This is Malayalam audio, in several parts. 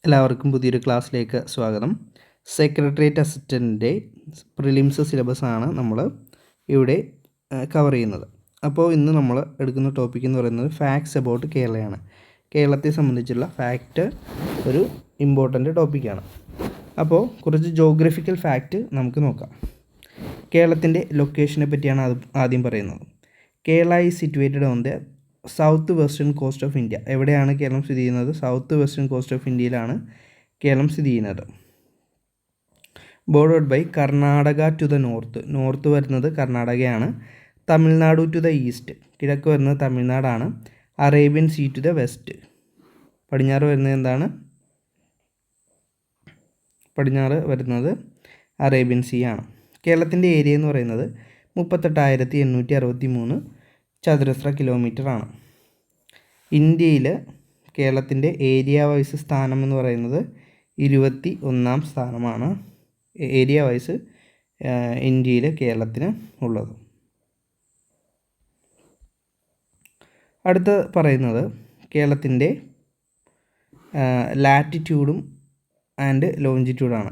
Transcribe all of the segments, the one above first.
എല്ലാവർക്കും പുതിയൊരു ക്ലാസ്സിലേക്ക് സ്വാഗതം. സെക്രട്ടേറിയറ്റ് അസിസ്റ്റൻറ്റിൻ്റെ പ്രിലിംസ് സിലബസാണ് നമ്മൾ ഇവിടെ കവർ ചെയ്യുന്നത്. അപ്പോൾ ഇന്ന് നമ്മൾ എടുക്കുന്ന ടോപ്പിക് എന്ന് പറയുന്നത് ഫാക്ട്സ് അബൌട്ട് കേരളയാണ്. കേരളത്തെ സംബന്ധിച്ചുള്ള ഫാക്റ്റ് ഒരു ഇമ്പോർട്ടൻ്റ് ടോപ്പിക്കാണ്. അപ്പോൾ കുറച്ച് ജോഗ്രഫിക്കൽ ഫാക്റ്റ് നമുക്ക് നോക്കാം. കേരളത്തിൻ്റെ ലൊക്കേഷനെ പറ്റിയാണ് ആദ്യം പറയുന്നത്. Kerala is situated on the south western coast of India. എവിടെയാണ് കേരളം സ്ഥിതി ചെയ്യുന്നത്? സൗത്ത് വെസ്റ്റേൺ കോസ്റ്റ് ഓഫ് ഇന്ത്യയിലാണ് കേരളം സ്ഥിതി ചെയ്യുന്നത്. Bordered by Karnataka to the north വരുന്നത് കർണാടകയാണ്. തമിഴ്നാടു ടു ദ ഈസ്റ്റ്, കിഴക്ക് വരുന്നത് തമിഴ്നാടാണ്. Arabian sea to the west, പടിഞ്ഞാറ് വരുന്നത് എന്താണ്? പടിഞ്ഞാറ് വരുന്നത് അറേബ്യൻ സീ ആണ്. കേരളത്തിൻ്റെ ഏരിയ എന്ന് പറയുന്നത് 38,863 ചതുരശ്ര കിലോമീറ്റർ ആണ്. ഇന്ത്യയിൽ കേരളത്തിൻ്റെ ഏരിയ വൈസ് സ്ഥാനം എന്ന് പറയുന്നത് 21ാം സ്ഥാനമാണ്. ഏരിയ വൈസ് ഇന്ത്യയിൽ കേരളത്തിന് ഉള്ളത്. അടുത്ത പറയുന്നത് കേരളത്തിൻ്റെ ലാറ്റിറ്റ്യൂഡും ആൻഡ് ലോഞ്ചിറ്റ്യൂഡാണ്.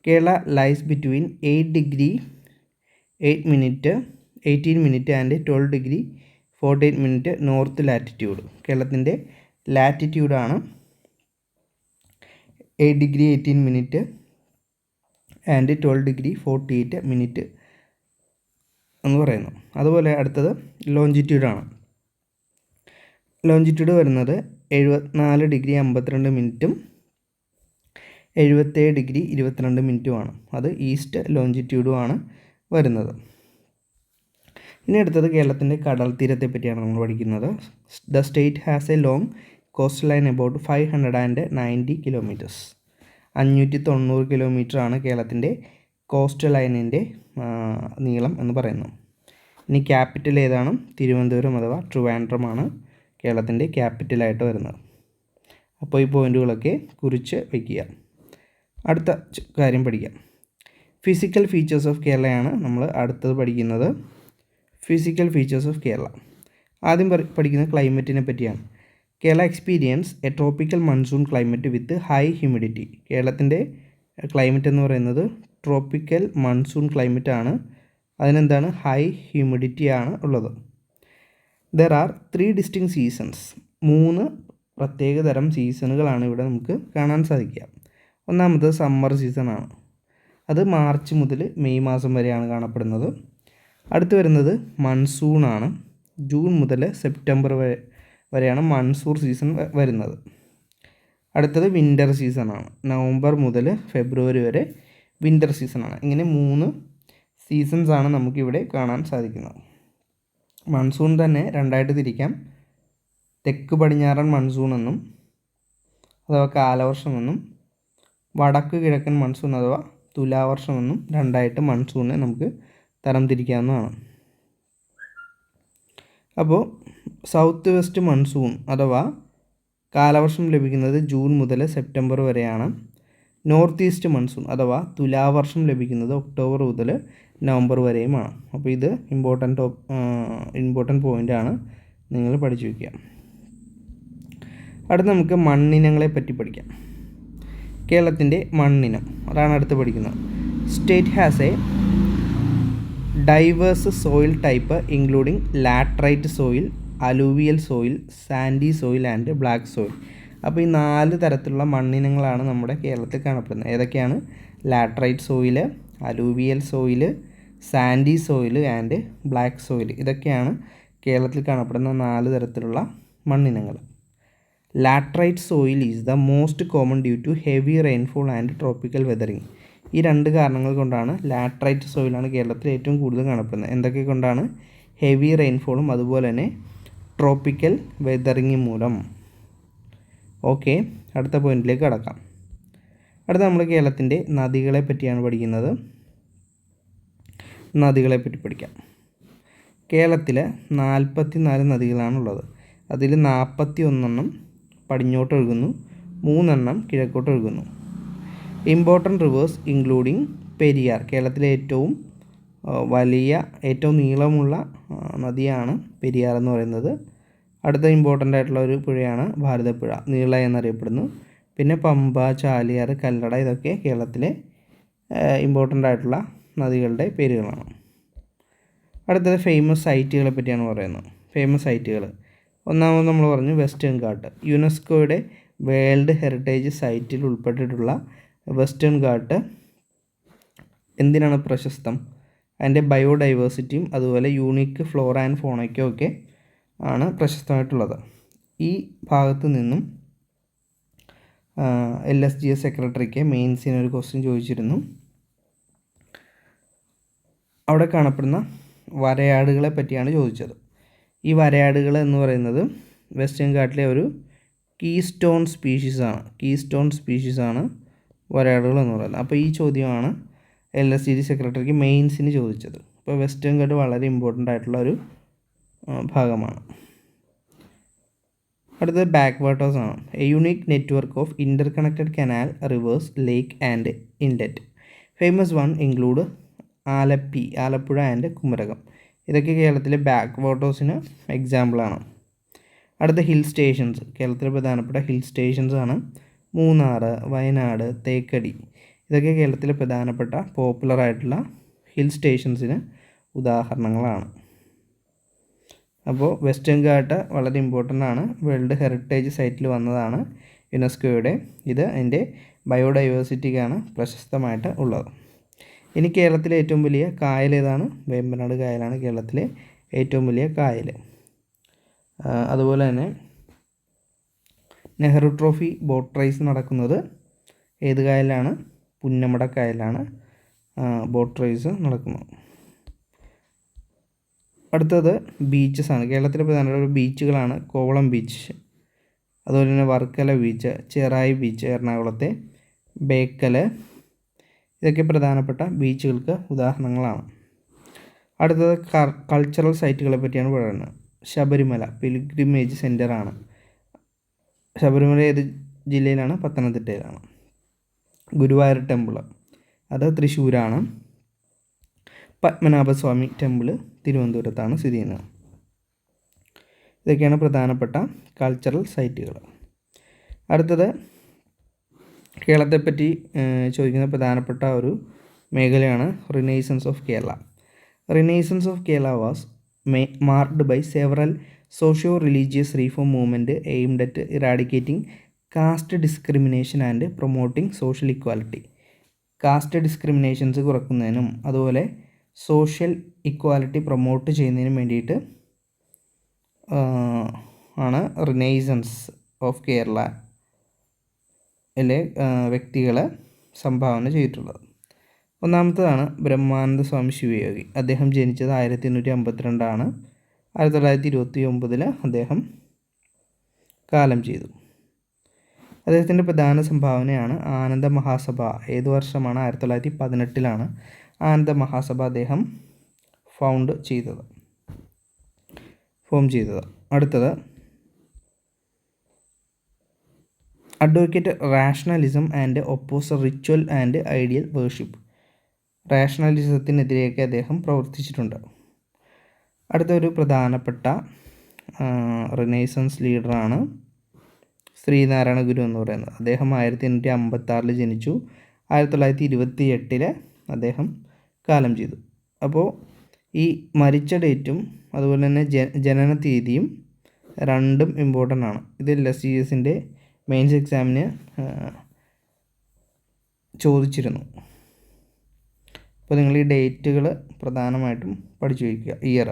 Kerala lies between 18 minute and 12 degree 48 minute north latitude. കേരളത്തിൻ്റെ ലാറ്റിറ്റ്യൂഡാണ് 8 degree 18 minute and 12 degree 48 minute എന്ന് പറയുന്നു. അതുപോലെ അടുത്തത് ലോഞ്ചിറ്റ്യൂഡാണ്. ലോഞ്ചിറ്റ്യൂഡ് വരുന്നത് 74 ഡിഗ്രി 52 മിനിറ്റും 77 ഡിഗ്രി 22 മിനിറ്റുമാണ്. അത് ഈസ്റ്റ് ലോഞ്ചിറ്റ്യൂഡുമാണ് വരുന്നത്. ഇനി അടുത്തത് കേരളത്തിൻ്റെ കടൽ തീരത്തെ പറ്റിയാണ് നമ്മൾ പഠിക്കുന്നത്. The state has A long cost line about 590 kilometres. 590 കിലോമീറ്ററാണ് കേരളത്തിൻ്റെ കോസ്റ്റ് ലൈനിൻ്റെ നീളം എന്ന് പറയുന്നു. ഇനി ക്യാപിറ്റൽ ഏതാണ്? തിരുവനന്തപുരം അഥവാ ട്രിവാൻഡ്രമാണ് കേരളത്തിൻ്റെ ക്യാപിറ്റലായിട്ട് വരുന്നത്. അപ്പോൾ ഈ പോയിൻറ്റുകളൊക്കെ കുറിച്ച് വയ്ക്കുക. അടുത്ത കാര്യം പഠിക്കാം. ഫിസിക്കൽ ഫീച്ചേഴ്സ് ഓഫ് കേരളയാണ് നമ്മൾ അടുത്തത് പഠിക്കുന്നത്. Physical features of Kerala. ആദ്യം പഠിക്കുന്ന ക്ലൈമറ്റിനെ പറ്റിയാണ്. Kerala experience A tropical monsoon climate with high humidity. കേരളത്തിൻ്റെ ക്ലൈമറ്റ് എന്ന് പറയുന്നത് ട്രോപ്പിക്കൽ മൺസൂൺ ക്ലൈമറ്റ് ആണ്. അതിനെന്താണ്? ഹൈ ഹ്യൂമിഡിറ്റി ആണ് ഉള്ളത്. There are 3 distinct seasons. 3 പ്രത്യേക തരം സീസണുകളാണ് ഇവിടെ നമുക്ക് കാണാൻ സാധിക്കുക. ഒന്നാമത് സമ്മർ സീസണാണ്. അത് മാർച്ച് മുതൽ മെയ് മാസം വരെയാണ് കാണപ്പെടുന്നത്. അടുത്ത് വരുന്നത് മൺസൂണാണ്. ജൂൺ മുതൽ സെപ്റ്റംബർ വരെയാണ് മൺസൂൺ സീസൺ വരുന്നത്. അടുത്തത് വിൻ്റർ സീസണാണ്. നവംബർ മുതൽ ഫെബ്രുവരി വരെ വിൻ്റർ സീസണാണ്. ഇങ്ങനെ 3 സീസൺസാണ് നമുക്കിവിടെ കാണാൻ സാധിക്കുന്നത്. മൺസൂൺ തന്നെ രണ്ടായിട്ട് തിരിക്കാം. തെക്ക് പടിഞ്ഞാറൻ മൺസൂൺ എന്നും അഥവാ കാലവർഷമെന്നും വടക്ക് കിഴക്കൻ മൺസൂൺ അഥവാ തുലാവർഷമെന്നും രണ്ടായിട്ട് മൺസൂണിനെ നമുക്ക് തരംതിരിക്കാവുന്നതാണ്. അപ്പോൾ സൗത്ത് വെസ്റ്റ് മൺസൂൺ അഥവാ കാലവർഷം ലഭിക്കുന്നത് ജൂൺ മുതൽ സെപ്റ്റംബർ വരെയാണ്. നോർത്ത് ഈസ്റ്റ് മൺസൂൺ അഥവാ തുലാവർഷം ലഭിക്കുന്നത് ഒക്ടോബർ മുതൽ നവംബർ വരെയുമാണ്. അപ്പോൾ ഇത് ഇമ്പോർട്ടൻ്റ് പോയിൻ്റാണ്, നിങ്ങൾ പഠിച്ചു വയ്ക്കുക. അടുത്ത് നമുക്ക് മണ്ണിനങ്ങളെ പറ്റി പഠിക്കാം. കേരളത്തിൻ്റെ മണ്ണിനം അതാണ് അടുത്ത് പഠിക്കുന്നത്. State has a diverse soil type including laterite soil, alluvial soil, sandy soil and black soil. അപ്പോൾ ഈ 4 തരത്തിലുള്ള മണ്ണിനങ്ങളാണ് നമ്മുടെ കേരളത്തിൽ കാണപ്പെടുന്നത്. ഏതൊക്കെയാണ്? Laterite soil, alluvial soil, sandy soil and black soil. ഇതൊക്കെയാണ് കേരളത്തിൽ കാണപ്പെടുന്ന 4 തരത്തിലുള്ള മണ്ണിനങ്ങൾ. Laterite soil is the most common due to heavy rainfall and tropical weathering. ഈ 2 കാരണങ്ങൾ കൊണ്ടാണ് ലാറ്ററൈറ്റ് സോയിലാണ് കേരളത്തിൽ ഏറ്റവും കൂടുതൽ കാണപ്പെടുന്നത്. എന്തൊക്കെ കൊണ്ടാണ്? ഹെവി റെയിൻഫോളും അതുപോലെ തന്നെ ട്രോപ്പിക്കൽ വെതറിങ് മൂലം. ഓക്കെ, അടുത്ത പോയിന്റിലേക്ക് കടക്കാം. അടുത്ത നമ്മൾ കേരളത്തിൻ്റെ നദികളെ പറ്റിയാണ് പഠിക്കുന്നത്. നദികളെ പറ്റി പഠിക്കാം. കേരളത്തിൽ 44 നദികളാണുള്ളത്. അതിൽ 41 പടിഞ്ഞോട്ട് ഒഴുകുന്നു, 3 കിഴക്കോട്ട് ഒഴുകുന്നു. Important reverse including Periyar. കേരളത്തിലെ ഏറ്റവും നീളമുള്ള നദിയാണ് പെരിയാർ എന്ന് പറയുന്നത്. അടുത്ത ഇമ്പോർട്ടൻ്റ് ആയിട്ടുള്ള ഒരു പുഴയാണ് ഭാരതപ്പുഴ, നീള എന്നറിയപ്പെടുന്നു. പിന്നെ പമ്പ, ചാലിയാർ, കല്ലട ഇതൊക്കെ കേരളത്തിലെ ഇമ്പോർട്ടൻ്റ് ആയിട്ടുള്ള നദികളുടെ പേരുകളാണ്. അടുത്തത് ഫേമസ് സൈറ്റുകളെ പറ്റിയാണ് പറയുന്നത്. ഫേമസ് സൈറ്റുകൾ ഒന്നാമത് നമ്മൾ പറഞ്ഞു വെസ്റ്റേൺ ഘാട്ട്. യുനെസ്കോയുടെ വേൾഡ് ഹെറിറ്റേജ് സൈറ്റിൽ ഉൾപ്പെട്ടിട്ടുള്ള വെസ്റ്റേൺ ഘാട്ട് എന്തിനാണ് പ്രശസ്തം? അതിൻ്റെ ബയോഡൈവേഴ്സിറ്റിയും അതുപോലെ യൂണിക് ഫ്ലോറ ആൻഡ് ഫോണയ്ക്കും ഒക്കെ ആണ് പ്രശസ്തമായിട്ടുള്ളത്. ഈ ഭാഗത്ത് നിന്നും LSGS സെക്രട്ടറിക്ക് മെയിൻസിന് ഒരു ക്വസ്റ്റ്യൻ ചോദിച്ചിരുന്നു. അവിടെ കാണപ്പെടുന്ന വരയാടുകളെ പറ്റിയാണ് ചോദിച്ചത്. ഈ വരയാടുകൾ എന്ന് പറയുന്നത് വെസ്റ്റേൺ ഘാട്ടിലെ ഒരു കീസ്റ്റോൺ സ്പീഷീസാണ് വരയാടുകൾ എന്ന് പറയുന്നത്. അപ്പോൾ ഈ ചോദ്യമാണ് LSGD സെക്രട്ടറിക്ക് മെയിൻസിന് ചോദിച്ചത്. അപ്പോൾ വെസ്റ്റേൺ ഘാട്ട് വളരെ ഇമ്പോർട്ടൻ്റ് ആയിട്ടുള്ള ഒരു ഭാഗമാണ്. അടുത്തത് ബാക്ക് വാട്ടേഴ്സ് ആണ്. A unique network of inter connected canal, reverse, lake and inlet. Famous one include Alappuzha and Kumarakom. ഇതൊക്കെ കേരളത്തിലെ ബാക്ക് വാട്ടേഴ്സിന് എക്സാമ്പിളാണ്. അടുത്ത ഹിൽ സ്റ്റേഷൻസ്. കേരളത്തിലെ പ്രധാനപ്പെട്ട ഹിൽ സ്റ്റേഷൻസ് ആണ് മൂന്നാർ, വയനാട്, തേക്കടി. ഇതൊക്കെ കേരളത്തിലെ പ്രധാനപ്പെട്ട പോപ്പുലറായിട്ടുള്ള ഹിൽ സ്റ്റേഷൻസിന് ഉദാഹരണങ്ങളാണ്. അപ്പോൾ വെസ്റ്റേൺ ഘാട്ട് വളരെ ഇമ്പോർട്ടൻ്റ് ആണ്. വേൾഡ് ഹെറിറ്റേജ് സൈറ്റിൽ വന്നതാണ് യുനെസ്കോയുടെ. ഇത് അതിൻ്റെ ബയോഡൈവേഴ്സിറ്റിക്കാണ് പ്രശസ്തമായിട്ട് ഉള്ളത്. ഇനി കേരളത്തിലെ ഏറ്റവും വലിയ കായൽ ഏതാണ്? വേമ്പനാട് കായലാണ് കേരളത്തിലെ ഏറ്റവും വലിയ കായൽ. അതുപോലെ തന്നെ നെഹ്റു ട്രോഫി ബോട്ട് റേസ് നടക്കുന്നത് ഏത് കായലാണ്? പുന്നമട കായലാണ് ബോട്ട് റേസ് നടക്കുന്നത്. അടുത്തത് ബീച്ചസ് ആണ്. കേരളത്തിലെ പ്രധാനപ്പെട്ട ബീച്ചുകളാണ് കോവളം ബീച്ച്, അതുപോലെ തന്നെ വർക്കല ബീച്ച്, ചെറായി ബീച്ച് എറണാകുളത്തെ, ബേക്കൽ. ഇതൊക്കെ പ്രധാനപ്പെട്ട ബീച്ചുകൾക്ക് ഉദാഹരണങ്ങളാണ്. അടുത്തത് കൾച്ചറൽ സൈറ്റുകളെ പറ്റിയാണ് പറയുന്നത്. ശബരിമല പിൽഗ്രിമേജ് സെൻ്ററാണ്. ശബരിമല ഏത് ജില്ലയിലാണ്? പത്തനംതിട്ടയിലാണ്. ഗുരുവായൂർ ടെമ്പിൾ അത് തൃശ്ശൂരാണ്. പത്മനാഭസ്വാമി ടെമ്പിൾ തിരുവനന്തപുരത്താണ് സ്ഥിതി ചെയ്യുന്നത്. ഇതൊക്കെയാണ് പ്രധാനപ്പെട്ട കൾച്ചറൽ സൈറ്റുകൾ. അടുത്തത് കേരളത്തെപ്പറ്റി ചോദിക്കുന്ന പ്രധാനപ്പെട്ട ഒരു മേഖലയാണ് renaissance of Kerala. Renaissance of Kerala was marked by several socio religious reform movement aimed at eradicating caste discrimination and promoting social equality. Caste discriminations കുറയ്ക്കുന്നതിനും അതുപോലെ സോഷ്യൽ ഇക്വാലിറ്റി പ്രൊമോട്ട് ചെയ്യുന്നതിനും വേണ്ടിയിട്ട് ആണ് റിനൈസൻസ് ഓഫ് കേരളയിലെ വ്യക്തികളെ സംഭാവന ചെയ്തിട്ടുള്ളത്. ഒന്നാമത്തേതാണ് ബ്രഹ്മാനന്ദ സ്വാമി ശിവയോഗി. അദ്ദേഹം ജനിച്ചത് 1852. 1929 അദ്ദേഹം കാലം ചെയ്തു. അദ്ദേഹത്തിൻ്റെ പ്രധാന സംഭാവനയാണ് ആനന്ദ മഹാസഭ. ഏത് വർഷമാണ്? 1918 ആനന്ദ മഹാസഭ അദ്ദേഹം ഫോം ചെയ്തത്. അടുത്തത് advocate rationalism and oppose ritual and idol worship. റാഷണലിസത്തിനെതിരെയൊക്കെ അദ്ദേഹം പ്രവർത്തിച്ചിട്ടുണ്ട്. അടുത്തൊരു പ്രധാനപ്പെട്ട റിനൈസൻസ് ലീഡറാണ് ശ്രീനാരായണ ഗുരു എന്ന് പറയുന്നത്. അദ്ദേഹം 1856 ജനിച്ചു. 1928 അദ്ദേഹം കാലം ചെയ്തു. അപ്പോൾ ഈ മരിച്ച ഡേറ്റും അതുപോലെ തന്നെ ജനന തീയതിയും രണ്ടും ഇമ്പോർട്ടൻ്റ് ആണ്. ഇത് LSGSൻ്റെ മെയിൻസ് എക്സാമിന് ചോദിച്ചിരുന്നു. അപ്പോൾ നിങ്ങൾ ഈ ഡേറ്റുകൾ പ്രധാനമായിട്ടും പഠിച്ചു വയ്ക്കുക. ഇയർ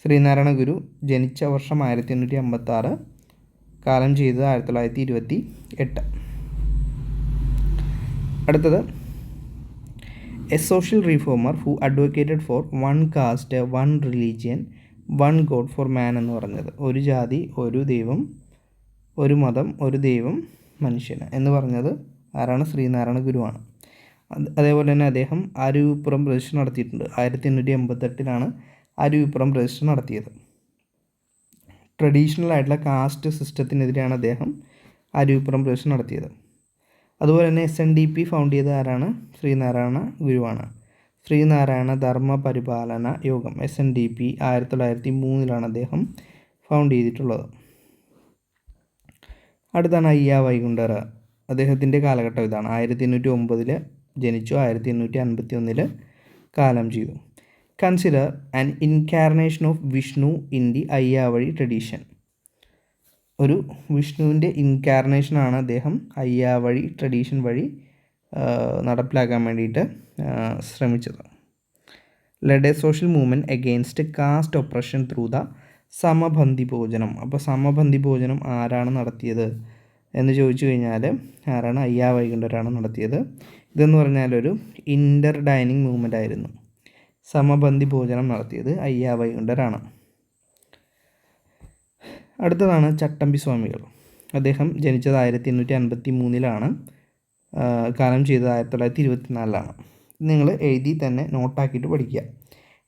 ശ്രീനാരായണ ഗുരു ജനിച്ച വർഷം 1856, കാലം ചെയ്തത് 1928. അടുത്തത് A social reformer who advocated for one cast, one religion, one God four മാൻ എന്ന് പറഞ്ഞത്. ഒരു ജാതി, ഒരു ദൈവം, ഒരു മതം, ഒരു ദൈവം, മനുഷ്യന് എന്ന് പറഞ്ഞത് ആരാണ്? ശ്രീനാരായണ ഗുരുവാണ്. അതേപോലെ തന്നെ അദ്ദേഹം അരുവിപ്പുറം രജിസ്റ്റർ നടത്തിയിട്ടുണ്ട്. 1888 അരുവിപ്പുറം രജിസ്റ്റർ നടത്തിയത്. ട്രഡീഷണൽ ആയിട്ടുള്ള കാസ്റ്റ് സിസ്റ്റത്തിനെതിരെയാണ് അദ്ദേഹം അരുവിപ്പുറം രജിസ്റ്റർ നടത്തിയത്. അതുപോലെ തന്നെ SNDP ഫൗണ്ട് ചെയ്ത ആരാണ്? ശ്രീനാരായണ ഗുരുവാണ്. ശ്രീനാരായണ ധർമ്മ പരിപാലന യോഗം SNDP 1903 അദ്ദേഹം ഫൗണ്ട് ചെയ്തിട്ടുള്ളത്. അടുത്താണ് അയ്യാ വൈകുണ്ഠർ. അദ്ദേഹത്തിൻ്റെ കാലഘട്ടം ഇതാണ്. 1809 ജനിച്ചു, 1851 കാലം ചെയ്തു. Consider an incarnation of Vishnu in the Ayyavazhi tradition. ഒരു വിഷ്ണുവിൻ്റെ ഇൻകാർണേഷനാണ് അദ്ദേഹം അയ്യാവഴി ട്രഡീഷൻ വഴി നടപ്പിലാക്കാൻ വേണ്ടിയിട്ട് ശ്രമിച്ചത്. Led a social movement against caste oppression through the Samapanthi Bhojanam. അപ്പോൾ സമബന്ധി ഭോജനം ആരാണ് നടത്തിയത് എന്ന് ചോദിച്ചു കഴിഞ്ഞാൽ ആരാണ്? അയ്യാ വൈകുണ്ഠരാണ് നടത്തിയത്. ഇതെന്ന് പറഞ്ഞാൽ ഒരു ഇൻ്റർ ഡൈനിങ് മൂവ്മെൻ്റ് ആയിരുന്നു. സമബന്ധി ഭോജനം നടത്തിയത് അയ്യാ വൈകുണ്ഠരാണ്. അടുത്തതാണ് ചട്ടമ്പി സ്വാമികൾ. അദ്ദേഹം ജനിച്ചത് 1853 കാലം ചെയ്തത് 1924. നിങ്ങൾ എഴുതി തന്നെ നോട്ടാക്കിയിട്ട് പഠിക്കുക.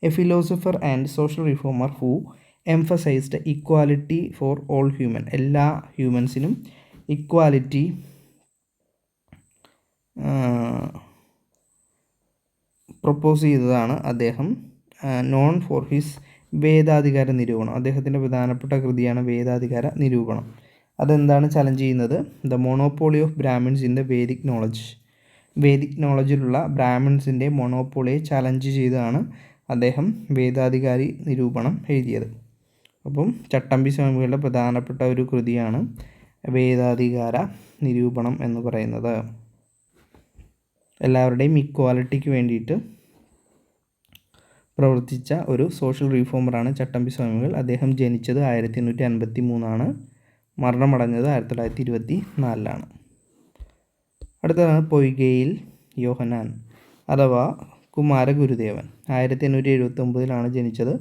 A philosopher and social reformer who emphasised equality for all human. എല്ലാ ഹ്യൂമൻസിനും ഇക്വാലിറ്റി പ്രൊപ്പോസ് ചെയ്തതാണ് അദ്ദേഹം. നോൺ ഫോർ ഹിസ് വേദാധികാര നിരൂപണം. അദ്ദേഹത്തിൻ്റെ പ്രധാനപ്പെട്ട കൃതിയാണ് വേദാധികാര നിരൂപണം. അതെന്താണ് ചലഞ്ച് ചെയ്യുന്നത്? The monopoly of Brahmins in the Vedic knowledge. Vedic നോളജിലുള്ള ബ്രാഹ്മിൻസിൻ്റെ മൊണോപോളിയെ ചലഞ്ച് ചെയ്താണ് അദ്ദേഹം വേദാധികാരി നിരൂപണം എഴുതിയത്. അപ്പം ചട്ടമ്പി സ്വാമികളുടെ പ്രധാനപ്പെട്ട ഒരു കൃതിയാണ് വേദാധികാര നിരൂപണം എന്ന് പറയുന്നത്. എല്ലാവരുടെയും ഇക്വാലിറ്റിക്ക് വേണ്ടിയിട്ട് പ്രവർത്തിച്ച ഒരു സോഷ്യൽ റീഫോമറാണ് ചട്ടമ്പി സ്വാമികൾ. അദ്ദേഹം ജനിച്ചത് 1853, മരണമടഞ്ഞത് 1924. അടുത്തതാണ് പൊയ്കയിൽ യോഹന്നാൻ അഥവാ കുമാരഗുരുദേവൻ. 1879 ജനിച്ചത്.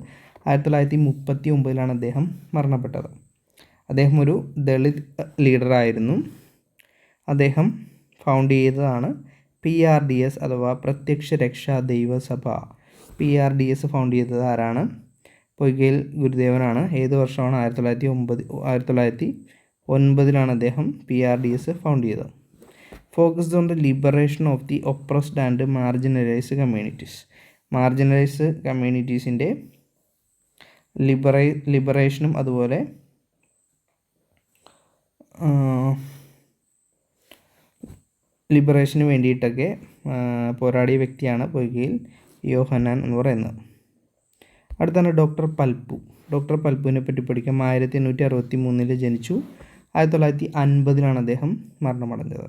1939 അദ്ദേഹം മരണപ്പെട്ടത്. അദ്ദേഹം ഒരു ദളിത് ലീഡറായിരുന്നു. അദ്ദേഹം ഫൗണ്ട് ചെയ്തതാണ് PRDS അഥവാ പ്രത്യക്ഷ രക്ഷാ ദൈവസഭ. PRDS ഫൗണ്ട് ചെയ്തത് ആരാണ്? പൊയ്കയിൽ ഗുരുദേവനാണ്. ഏത് വർഷമാണ്? 1909 അദ്ദേഹം PRDS ഫൗണ്ട് ചെയ്തത്. Focused on the liberation of the oppressed and marginalised communities. Marginalised കമ്മ്യൂണിറ്റീസിൻ്റെ ലിബറേഷനും അതുപോലെ ലിബറേഷന് വേണ്ടിയിട്ടൊക്കെ പോരാടിയ വ്യക്തിയാണ് പൊയ്കയിൽ യോഹന്നാൻ എന്ന് പറയുന്നത്. അടുത്താണ് ഡോക്ടർ പൽപ്പു. ഡോക്ടർ പൽപ്പുവിനെ പറ്റി പഠിക്കാം. 1863 ജനിച്ചു. 1950 അദ്ദേഹം മരണമടഞ്ഞത്.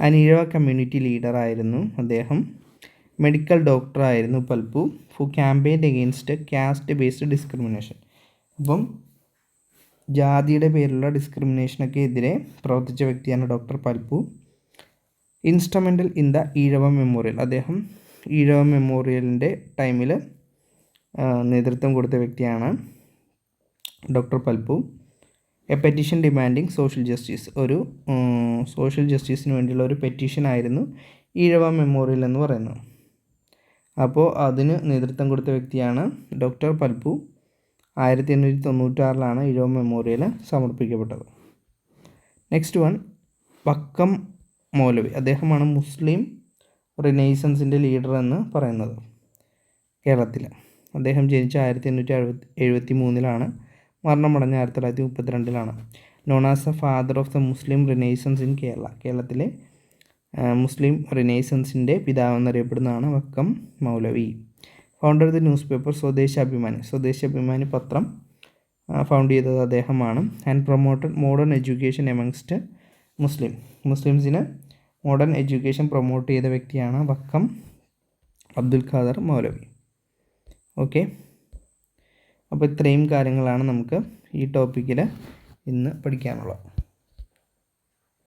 അനീഴവ കമ്മ്യൂണിറ്റി ലീഡറായിരുന്നു അദ്ദേഹം. Medical ഡോക്ടറായിരുന്നു Palpu. Who campaigned against caste based discrimination. അപ്പം ജാതിയുടെ പേരിലുള്ള ഡിസ്ക്രിമിനേഷനൊക്കെ എതിരെ പ്രവർത്തിച്ച വ്യക്തിയാണ് doctor Palpu. Instrumental in the Ezhava memorial. അദ്ദേഹം ഈഴവ മെമ്മോറിയലിൻ്റെ ടൈമിൽ നേതൃത്വം കൊടുത്ത വ്യക്തിയാണ് doctor Palpu. A petition demanding social justice. ഒരു സോഷ്യൽ ജസ്റ്റിസിന് വേണ്ടിയുള്ള ഒരു പെറ്റീഷനായിരുന്നു ഈഴവ മെമ്മോറിയൽ എന്ന് പറയുന്നത്. അപ്പോൾ അതിന് നേതൃത്വം കൊടുത്ത വ്യക്തിയാണ് ഡോക്ടർ പൽപ്പു. 1896 ഈഴവ മെമ്മോറിയൽ സമർപ്പിക്കപ്പെട്ടത്. Next one Vakkom Moulavi. അദ്ദേഹമാണ് മുസ്ലിം റിനൈസൻസിൻ്റെ ലീഡർ എന്ന് പറയുന്നത് കേരളത്തിൽ. അദ്ദേഹം ജനിച്ച 1873 മരണമടഞ്ഞ 1932. Known as a father of the Muslim renaissance in Kerala. കേരളത്തിലെ മുസ്ലിം റിനൈസൻസിൻ്റെ പിതാവ് എന്നറിയപ്പെടുന്നതാണ് Vakkom Moulavi. Founder the newspaper Swadeshabhimani. Swadeshabhimani പത്രം ഫൗണ്ട് ചെയ്തത് അദ്ദേഹമാണ്. And promoted modern education amongst മുസ്ലിംസിന് മോഡേൺ എഡ്യൂക്കേഷൻ പ്രൊമോട്ട് ചെയ്ത വ്യക്തിയാണ് വക്കം അബ്ദുൽ ഖാദർ മൗലവി. ഓക്കെ, അപ്പോൾ ഇത്രയും കാര്യങ്ങളാണ് നമുക്ക് ഈ ടോപ്പിക്കിൽ ഇന്ന് പഠിക്കാനുള്ളത്.